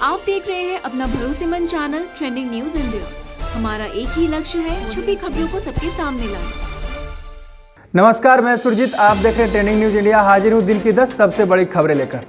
आप देख रहे हैं अपना भरोसेमंद चैनल ट्रेंडिंग न्यूज इंडिया। हमारा एक ही लक्ष्य है, छुपी खबरों को सबके सामने लाना। नमस्कार, मैं सुरजीत। आप देख रहे हैं ट्रेंडिंग न्यूज इंडिया। हाजिर हूँ दिन की 10 सबसे बड़ी खबरें लेकर।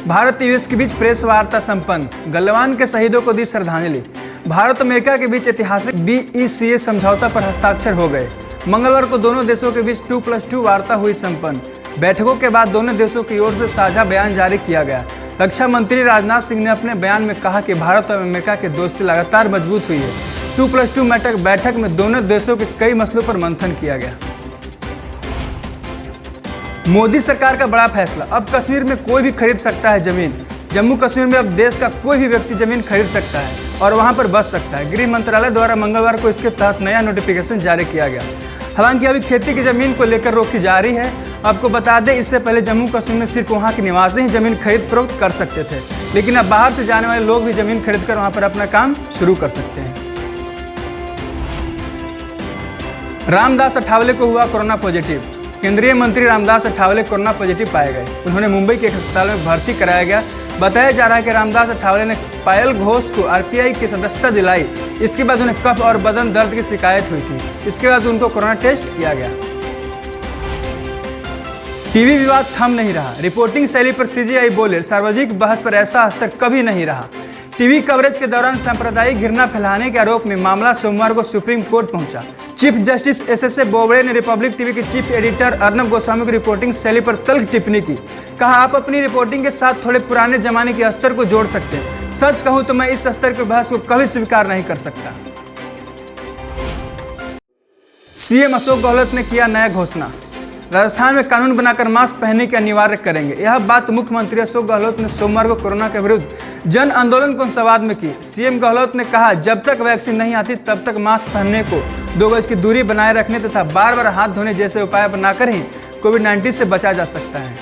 भारत यूएस के बीच प्रेस वार्ता संपन्न, गलवान के शहीदों को दी श्रद्धांजलि। भारत अमेरिका के बीच ऐतिहासिक BECA समझौता पर हस्ताक्षर हो गए। मंगलवार को दोनों देशों के बीच 2+2 वार्ता हुई संपन्न। बैठकों के बाद दोनों देशों की ओर से साझा बयान जारी किया गया। रक्षा मंत्री राजनाथ सिंह ने अपने बयान में कहा कि भारत और अमेरिका की दोस्ती लगातार मजबूत हुई है। 2+2 बैठक में दोनों देशों के कई मसलों पर मंथन किया गया। मोदी सरकार का बड़ा फैसला, अब कश्मीर में कोई भी खरीद सकता है जमीन। जम्मू कश्मीर में अब देश का कोई भी व्यक्ति जमीन खरीद सकता है और वहां पर बस सकता है। गृह मंत्रालय द्वारा मंगलवार को इसके तहत नया नोटिफिकेशन जारी किया गया। हालांकि अभी खेती की जमीन को लेकर रोकी जारी है। आपको बता दें, इससे पहले जम्मू कश्मीर में सिर्फ वहां के निवासी ही जमीन खरीद फरोख्त कर सकते थे, लेकिन अब बाहर से जाने वाले लोग भी जमीन खरीद कर वहां पर अपना काम शुरू कर सकते हैं। रामदास अठावले को हुआ कोरोना पॉजिटिव। केंद्रीय मंत्री रामदास अठावले कोरोना पॉजिटिव पाए गए। उन्होंने मुंबई के एक अस्पताल में भर्ती कराया गया। बताया जा रहा है कि रामदास अठावले ने पायल घोष को RPI की सदस्यता दिलाई। इसके बाद उन्हें कफ और बदन दर्द की शिकायत हुई थी। इसके बाद उनको कोरोना टेस्ट किया गया। टीवी विवाद थम नहीं रहा। रिपोर्टिंग शैली पर CJI बोले, सार्वजनिक बहस पर ऐसा स्तर कभी नहीं रहा। टीवी कवरेज के दौरान सांप्रदायिक घृणा फैलाने के आरोप में मामला सोमवार को सुप्रीम कोर्ट पहुंचा। चीफ जस्टिस SSA बोबड़े ने रिपब्लिक टीवी के चीफ एडिटर अर्नब गोस्वामी की रिपोर्टिंग शैली पर तल्ख टिप्पणी की। कहा, आप अपनी रिपोर्टिंग के साथ थोड़े पुराने जमाने के स्तर को जोड़ सकते हैं। सच कहूं तो मैं इस स्तर की बहस को कभी स्वीकार नहीं कर सकता। CM अशोक गहलोत ने किया नया घोषणा। राजस्थान में कानून बनाकर मास्क पहनने के अनिवार्य करेंगे। यह बात मुख्यमंत्री अशोक गहलोत ने सोमवार को कोरोना के विरुद्ध जन आंदोलन को संवाद में की। CM गहलोत ने कहा, जब तक वैक्सीन नहीं आती तब तक मास्क पहनने को, 2 गज की दूरी बनाए रखने तथा बार बार हाथ धोने जैसे उपाय अपनाकर ही कोविड-19 से बचा जा सकता है।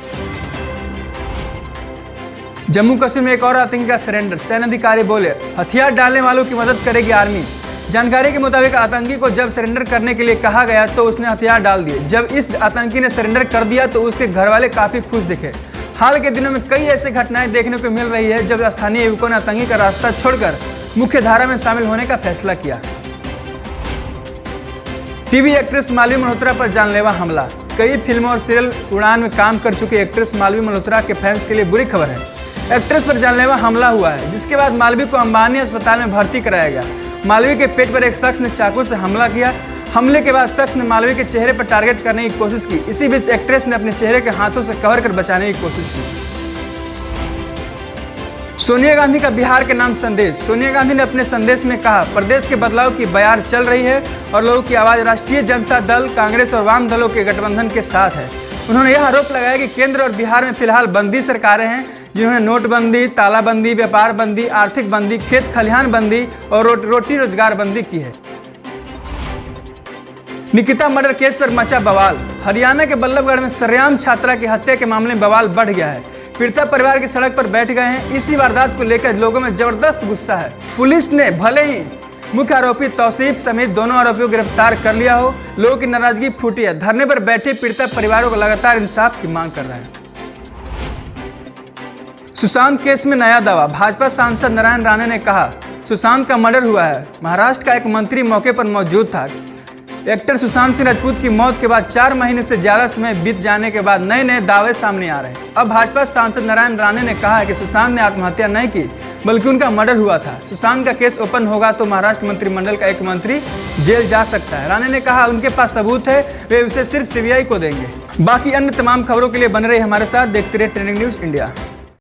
जम्मू कश्मीर में एक और आतंकी का सरेंडर। सैन्य अधिकारी बोले, हथियार डालने वालों की मदद करेगी आर्मी। जानकारी के मुताबिक आतंकी को जब सरेंडर करने के लिए कहा गया तो उसने हथियार डाल दिए। जब इस आतंकी ने सरेंडर कर दिया तो उसके घर वाले काफी खुश दिखे। हाल के दिनों में कई ऐसी घटनाएं देखने को मिल रही है जब स्थानीय युवकों ने आतंकी का रास्ता छोड़कर मुख्य धारा में शामिल होने का फैसला किया। टीवी एक्ट्रेस मालवी मल्होत्रा पर जानलेवा हमला। कई फिल्मों और सीरियल उड़ान में काम कर चुकी एक्ट्रेस मालवी मल्होत्रा के फैंस के लिए बुरी खबर है। एक्ट्रेस पर जानलेवा हमला हुआ है, जिसके बाद मालवी को अंबानी अस्पताल में भर्ती कराया गया। मालवी के पेट पर एक शख्स ने चाकू से हमला किया। हमले के बाद शख्स ने मालवी के चेहरे पर टारगेट करने की कोशिश की। इसी बीच एक्ट्रेस ने अपने चेहरे के हाथों से कवर कर बचाने की कोशिश की। सोनिया गांधी का बिहार के नाम संदेश। सोनिया गांधी ने अपने संदेश में कहा, प्रदेश के बदलाव की बयार चल रही है और लोगों की आवाज राष्ट्रीय जनता दल, कांग्रेस और वाम दलों के गठबंधन के साथ है। उन्होंने यह आरोप लगाया कि केंद्र और बिहार में फिलहाल बंदी सरकारें हैं, जिन्होंने नोटबंदी, तालाबंदी, व्यापार बंदी, आर्थिक बंदी, खेत खलिहान बंदी और रोटी रोजगार बंदी की है। निकिता मर्डर केस पर मचा बवाल। हरियाणा के बल्लभगढ़ में सरेआम छात्रा की हत्या के मामले में बवाल बढ़ गया है। पीड़िता परिवार की सड़क पर बैठ गए हैं। इसी वारदात को लेकर लोगों में जबरदस्त गुस्सा है। पुलिस ने भले ही मुख्य आरोपी तौसीफ समेत दोनों आरोपियों को गिरफ्तार कर लिया हो, लोगों की नाराजगी फूटी है। धरने पर बैठे पीड़िता परिवारों को लगातार इंसाफ की मांग कर रहा है। सुशांत केस में नया दावा। भाजपा सांसद नारायण राणे ने कहा, सुशांत का मर्डर हुआ है। महाराष्ट्र का एक मंत्री मौके पर मौजूद था। एक्टर सुशांत सिंह राजपूत की मौत के बाद 4 महीने से ज्यादा समय बीत जाने के बाद नए नए दावे सामने आ रहे हैं। अब भाजपा सांसद नारायण राणे ने कहा है कि सुशांत ने आत्महत्या नहीं की, बल्कि उनका मर्डर हुआ था। सुशांत का केस ओपन होगा तो महाराष्ट्र मंत्रिमंडल का एक मंत्री जेल जा सकता है। राणे ने कहा, उनके पास सबूत है, वे उसे सिर्फ CBI को देंगे। बाकी अन्य तमाम खबरों के लिए बने रहे हमारे साथ। देखते रहे ट्रेंडिंग न्यूज इंडिया।